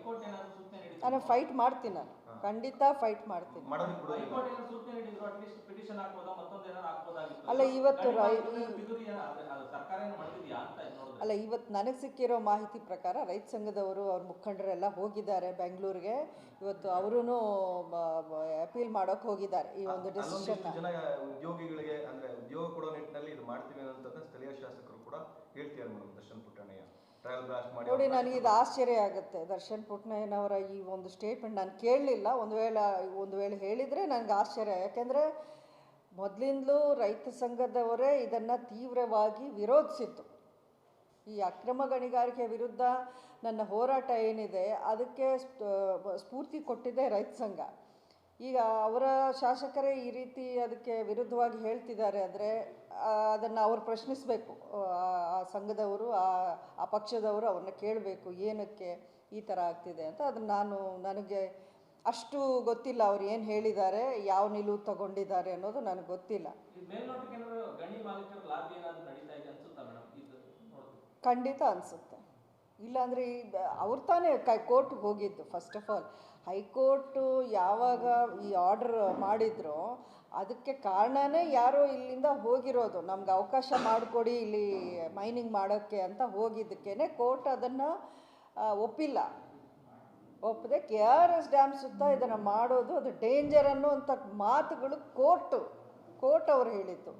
High court ಏನಾದರೂ ಸೂಚನೆ ನೀಡಿದ್ರು? ನಾನು ಫೈಟ್ ಮಾಡ್ತೀನಿ, ನಾನು ಖಂಡಿತ ಫೈಟ್ ಮಾಡ್ತೀನಿ. ಹೈಕೋರ್ಟ್ ಏನಾದರೂ ಸೂಚನೆ ನೀಡಿದ್ರು? ಅಟ್ಲೀಸ್ಟ್ ಪಿಟಿಷನ್ ಹಾಕ್ಬೋದಾ, ಮತ್ತೊಂದು ಏನಾದ್ರು ಹಾಕ್ಬೋದಾಗಿತ್ತು? ಅಲ್ಲ ಇವತ್ತು ಸರ್ಕಾರ ಏನು ಮಾಡಿದ್ಯಾ ಅಂತ ನೋಡಿದ್ರೆ ಅಲ್ಲ ಇವತ್ತು ನನಗೆ ಸಿಕ್ಕಿರೋ ಮಾಹಿತಿ ಪ್ರಕಾರ ರೈತ ಸಂಘದವರು ಅವ್ರ ಮುಖಂಡರೆಲ್ಲ ಹೋಗಿದ್ದಾರೆ ಬೆಂಗಳೂರಿಗೆ. ಇವತ್ತು ಅವರೂ ಅಪೀಲ್ ಮಾಡೋಕೆ ಹೋಗಿದ್ದಾರೆ ಈ ಒಂದು ಡಿಸಿಷನ್. ಜನ ಉದ್ಯೋಗಿಗಳಿಗೆ ಅಂದ್ರೆ ಉದ್ಯೋಗ ಕೊಡೋ ನಿಟ್ಟಿನಲ್ಲಿ ಇದು ಮಾಡ್ತೀವಿ ಅಂತ ಸ್ಥಳೀಯ ಶಾಸಕರು ಕೂಡ ಹೇಳ್ತಿದ್ದಾರೆ ಮೇಡಮ್. ದರ್ಶನ್ ಪುಟ್ಟಣ್ಣಯ್ಯ ನೋಡಿ, ನನಗಿದು ಆಶ್ಚರ್ಯ ಆಗುತ್ತೆ. ದರ್ಶನ್ ಪುಟ್ಟಣ್ಣಯ್ಯನವರ ಈ ಒಂದು ಸ್ಟೇಟ್ಮೆಂಟ್ ನಾನು ಕೇಳಲಿಲ್ಲ. ಒಂದು ವೇಳೆ ಹೇಳಿದರೆ ನನಗೆ ಆಶ್ಚರ್ಯ. ಯಾಕೆಂದರೆ ಮೊದಲಿಂದಲೂ ರೈತ ಸಂಘದವರೇ ಇದನ್ನು ತೀವ್ರವಾಗಿ ವಿರೋಧಿಸಿತ್ತು. ಈ ಅಕ್ರಮ ಗಣಿಗಾರಿಕೆ ವಿರುದ್ಧ ನನ್ನ ಹೋರಾಟ ಏನಿದೆ ಅದಕ್ಕೆ ಸ್ಫೂರ್ತಿ ಕೊಟ್ಟಿದೆ ರೈತ ಸಂಘ. ಈಗ ಅವರ ಶಾಸಕರೇ ಈ ರೀತಿ ಅದಕ್ಕೆ ವಿರುದ್ಧವಾಗಿ ಹೇಳ್ತಿದ್ದಾರೆ ಅಂದರೆ ಅದನ್ನು ಅವ್ರು ಪ್ರಶ್ನಿಸಬೇಕು. ಆ ಸಂಘದವರು, ಆ ಪಕ್ಷದವರು ಅವ್ರನ್ನ ಕೇಳಬೇಕು, ಏನಕ್ಕೆ ಈ ಥರ ಆಗ್ತಿದೆ ಅಂತ. ಅದನ್ನು ನನಗೆ ಅಷ್ಟು ಗೊತ್ತಿಲ್ಲ. ಅವ್ರು ಏನು ಹೇಳಿದ್ದಾರೆ, ಯಾವ ನಿಲುವು ತಗೊಂಡಿದ್ದಾರೆ ಅನ್ನೋದು ನನಗೆ ಗೊತ್ತಿಲ್ಲ. ಖಂಡಿತ ಅನಿಸುತ್ತೆ. ಇಲ್ಲಾಂದರೆ ಅವ್ರು ತಾನೇ ಕೋರ್ಟ್ಗೆ ಹೋಗಿದ್ದು. ಫಸ್ಟ್ ಆಫ್ ಆಲ್ ಹೈಕೋರ್ಟು ಯಾವಾಗ ಈ ಆರ್ಡರ್ ಮಾಡಿದ್ರು ಅದಕ್ಕೆ ಕಾರಣನೇ ಯಾರೋ ಇಲ್ಲಿಂದ ಹೋಗಿರೋದು, ನಮ್ಗೆ ಅವಕಾಶ ಮಾಡಿಕೊಡಿ ಇಲ್ಲಿ ಮೈನಿಂಗ್ ಮಾಡೋಕ್ಕೆ ಅಂತ ಹೋಗಿದ್ದಕ್ಕೇ ಕೋರ್ಟ್ ಅದನ್ನು ಒಪ್ಪದೆ KRS ಡ್ಯಾಮ್ ಸುತ್ತ ಇದನ್ನು ಮಾಡೋದು ಅದು ಡೇಂಜರ್ ಅನ್ನೋಂಥ ಮಾತುಗಳು ಕೋರ್ಟ್ ಅವ್ರು ಹೇಳಿದ್ದು.